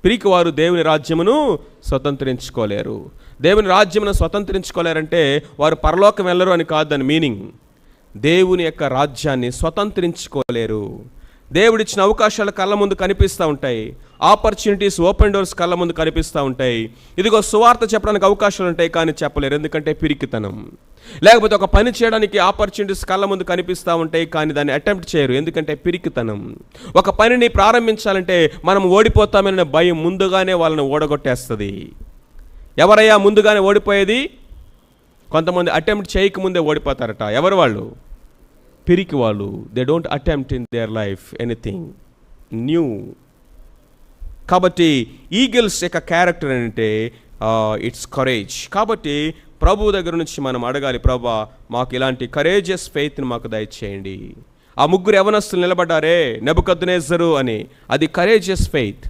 పిరికివారు దేవుని రాజ్యమును స్వతంత్రించుకోలేరు. దేవుని రాజ్యమును స్వతంత్రించుకోలేరంటే వారు పరలోకం వెళ్ళరు అని కాదు దాని మీనింగ్. దేవుని యొక్క రాజ్యాన్ని స్వతంత్రించుకోలేరు. దేవుడిచ్చిన అవకాశాలు కళ్ళ ముందు కనిపిస్తూ ఉంటాయి. ఆపర్చునిటీస్, ఓపెన్ డోర్స్ కళ్ళ ముందు కనిపిస్తూ ఉంటాయి. ఇదిగో సువార్త చెప్పడానికి అవకాశాలు ఉంటాయి, కానీ చెప్పలేరు. ఎందుకంటే పిరికితనం. లేకపోతే ఒక పని చేయడానికి ఆపర్చునిటీస్ కళ్ళ ముందు కనిపిస్తూ ఉంటాయి, కానీ దాన్ని అటెంప్ట్ చేయరు. ఎందుకంటే పిరికితనం. ఒక పనిని ప్రారంభించాలంటే మనం ఓడిపోతామనే భయం ముందుగానే వాళ్ళని ఓడగొట్టేస్తుంది. ఎవరయ్యా ముందుగానే ఓడిపోయేది? కొంతమంది అటెంప్ట్ చేయకముందే ఓడిపోతారట. ఎవరు వాళ్ళు? పిరికి వాళ్ళు. They don't attempt in their life anything new. కాబట్టి ఈగిల్స్ యొక్క క్యారెక్టర్ అంటే ఇట్స్ కరేజ్. కాబట్టి ప్రభు దగ్గర నుంచి మనం అడగాలి, ప్రభువా మాకు ఇలాంటి కరేజియస్ ఫెయిత్ని మాకు దయచేయండి. ఆ ముగ్గురు యవనస్తులు నిలబడ్డారే, నెబుకద్నెజరు అని, అది కరేజియస్ ఫెయిత్.